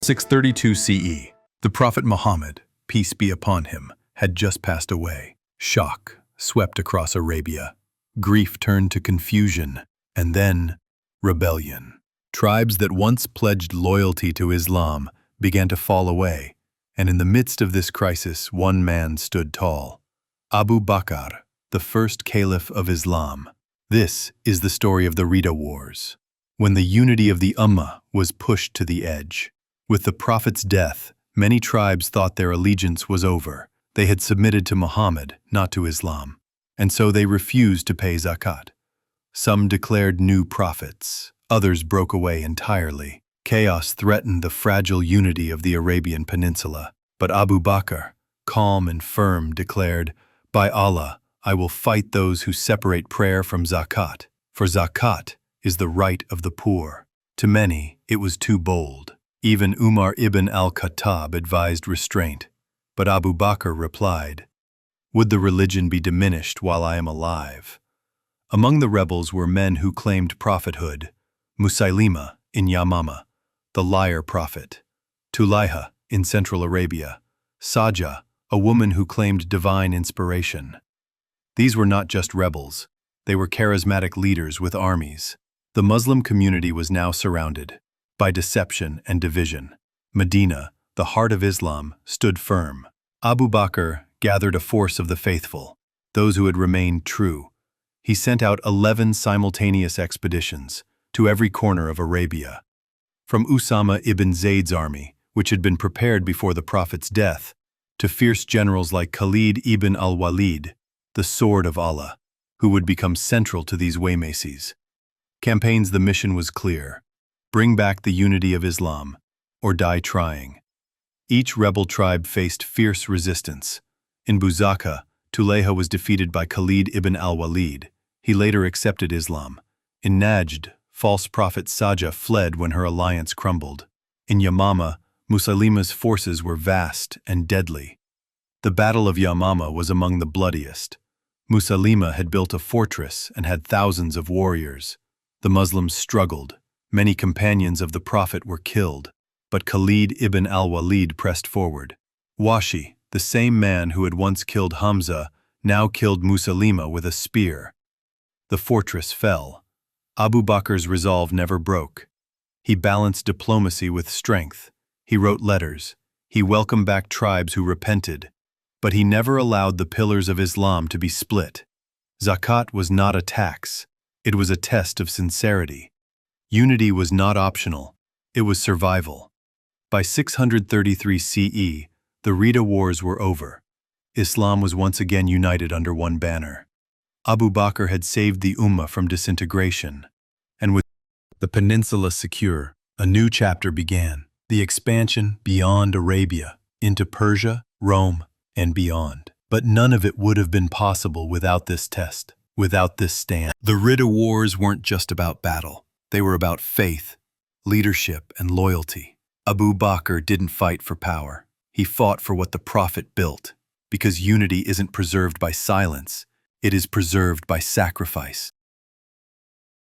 632 CE, the Prophet Muhammad, peace be upon him, had just passed away. Shock swept across Arabia. Grief turned to confusion, and then rebellion. Tribes that once pledged loyalty to Islam began to fall away, and in the midst of this crisis, one man stood tall. Abu Bakr, the first Caliph of Islam. This is the story of the Ridda Wars, when the unity of the Ummah was pushed to the edge. With the Prophet's death, many tribes thought their allegiance was over. They had submitted to Muhammad, not to Islam, and so they refused to pay zakat. Some declared new prophets, others broke away entirely. Chaos threatened the fragile unity of the Arabian Peninsula, but Abu Bakr, calm and firm, declared, "By Allah, I will fight those who separate prayer from zakat, for zakat is the right of the poor." To many, it was too bold. Even Umar ibn al-Khattab advised restraint, but Abu Bakr replied, "Would the religion be diminished while I am alive?" Among the rebels were men who claimed prophethood: Musaylima in Yamama, the liar prophet; Tulayha in Central Arabia; Saja, a woman who claimed divine inspiration. These were not just rebels, they were charismatic leaders with armies. The Muslim community was now surrounded by deception and division. Medina, the heart of Islam, stood firm. Abu Bakr gathered a force of the faithful, those who had remained true. He sent out 11 simultaneous expeditions to every corner of Arabia. From Usama ibn Zayd's army, which had been prepared before the Prophet's death, to fierce generals like Khalid ibn al-Walid, the sword of Allah, who would become central to these waymaces. Campaigns, the mission was clear: bring back the unity of Islam, or die trying. Each rebel tribe faced fierce resistance. In Buzaka, Tulayha was defeated by Khalid ibn al-Walid. He later accepted Islam. In Najd, false prophet Saja fled when her alliance crumbled. In Yamama, Musaylima's forces were vast and deadly. The Battle of Yamama was among the bloodiest. Musaylima had built a fortress and had thousands of warriors. The Muslims struggled. Many companions of the Prophet were killed, but Khalid ibn al-Walid pressed forward. Washi, the same man who had once killed Hamza, now killed Musaylima with a spear. The fortress fell. Abu Bakr's resolve never broke. He balanced diplomacy with strength. He wrote letters. He welcomed back tribes who repented. But he never allowed the pillars of Islam to be split. Zakat was not a tax. It was a test of sincerity. Unity was not optional. It was survival. By 633 CE, the Ridda Wars were over. Islam was once again united under one banner. Abu Bakr had saved the Ummah from disintegration, and with the peninsula secure, a new chapter began: the expansion beyond Arabia, into Persia, Rome, and beyond. But none of it would have been possible without this test, without this stand. The Ridda Wars weren't just about battle. They were about faith, leadership, and loyalty. Abu Bakr didn't fight for power. He fought for what the Prophet built, because unity isn't preserved by silence. It is preserved by sacrifice.